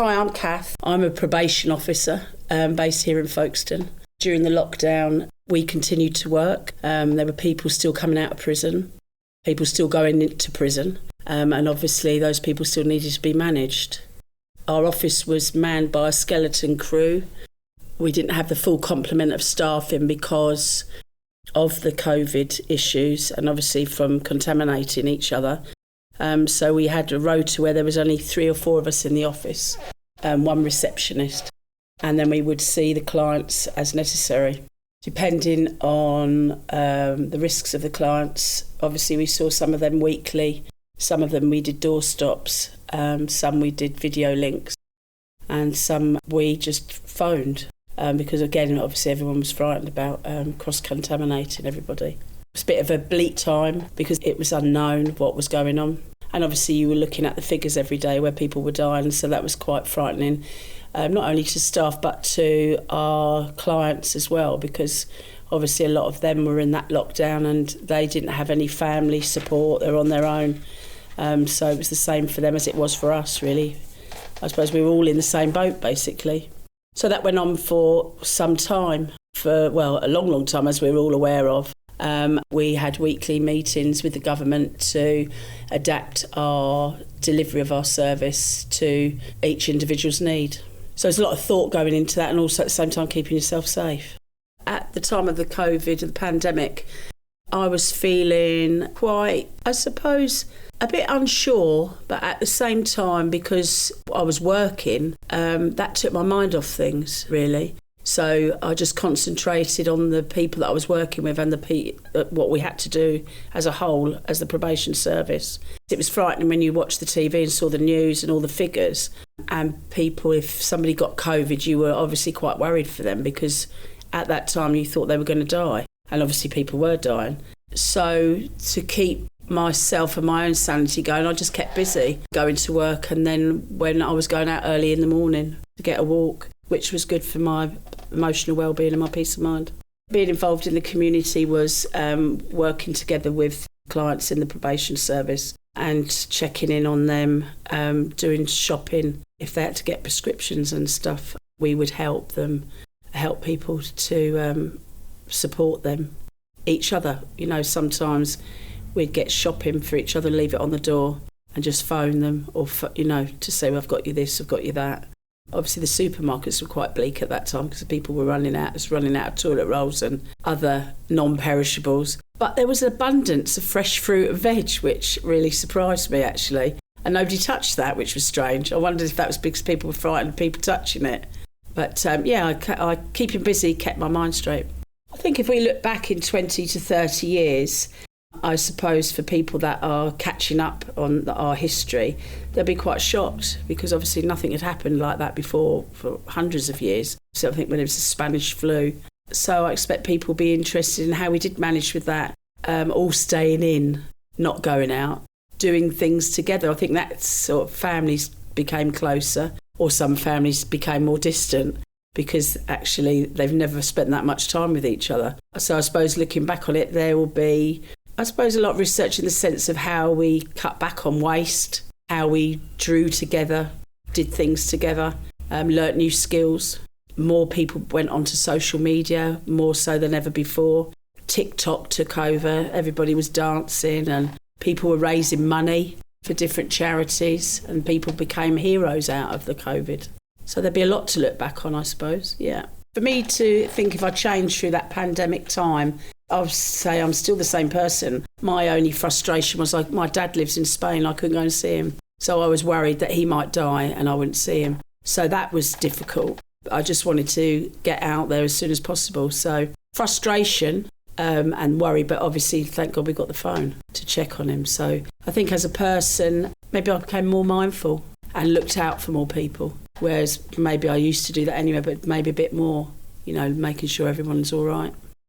Hi, I'm Cath. I'm a probation officer based here in Folkestone. During the lockdown, we continued to work. There were people still coming out of prison, people still going into prison, and obviously those people still needed to be managed. Our office was manned by a skeleton crew. We didn't have the full complement of staff in because of the COVID issues and obviously from contaminating each other. So we had a rota where there was only 3 or 4 of us in the office, one receptionist, and then we would see the clients as necessary. Depending on the risks of the clients, obviously we saw some of them weekly, some of them we did door stops, some we did video links, and some we just phoned. Because again, obviously everyone was frightened about cross-contaminating everybody. It was a bit of a bleak time because it was unknown what was going on. And obviously you were looking at the figures every day where people were dying, so that was quite frightening, not only to staff but to our clients as well, because obviously a lot of them were in that lockdown and they didn't have any family support, they were on their own. So it was the same for them as it was for us, really. I suppose we were all in the same boat, basically. So that went on for some time, a long time, as we were all aware of. We had weekly meetings with the government to adapt our delivery of our service to each individual's need. So there's a lot of thought going into that, and also at the same time keeping yourself safe. At the time of the COVID, the pandemic, I was feeling quite, I suppose, a bit unsure, but at the same time, because I was working, that took my mind off things, really. So I just concentrated on the people that I was working with and what we had to do as a whole, as the probation service. It was frightening when you watched the TV and saw the news and all the figures. And people, if somebody got COVID, you were obviously quite worried for them because at that time you thought they were going to die. And obviously people were dying. So to keep myself and my own sanity going, I just kept busy going to work, and then when I was going out early in the morning to get a walk, which was good for my emotional well-being and my peace of mind. Being involved in the community was working together with clients in the probation service and checking in on them, doing shopping. If they had to get prescriptions and stuff, we would help people to support them, each other. You know, sometimes we'd get shopping for each other, leave it on the door and just phone them or, to say, well, I've got you this, I've got you that. Obviously, the supermarkets were quite bleak at that time because people were running out of toilet rolls and other non-perishables. But there was an abundance of fresh fruit and veg, which really surprised me, actually. And nobody touched that, which was strange. I wondered if that was because people were frightened of people touching it. But, I keeping busy kept my mind straight. I think if we look back in 20 to 30 years, I suppose for people that are catching up on our history, they'll be quite shocked because obviously nothing had happened like that before for hundreds of years. So I think when it was the Spanish flu. So I expect people will be interested in how we did manage with that, all staying in, not going out, doing things together. I think that sort of families became closer, or some families became more distant because actually they've never spent that much time with each other. So I suppose looking back on it, there will be, I suppose, a lot of research in the sense of how we cut back on waste, how we drew together, did things together, learnt new skills. More people went onto social media, more so than ever before. TikTok took over, everybody was dancing and people were raising money for different charities and people became heroes out of the COVID. So there'd be a lot to look back on, I suppose, yeah. For me to think if I changed through that pandemic time, I would say I'm still the same person. My only frustration was my dad lives in Spain, I couldn't go and see him. So I was worried that he might die and I wouldn't see him. So that was difficult. I just wanted to get out there as soon as possible. So frustration and worry, but obviously, thank God we got the phone to check on him. So I think as a person, maybe I became more mindful and looked out for more people, whereas maybe I used to do that anyway, but maybe a bit more, making sure everyone's all right.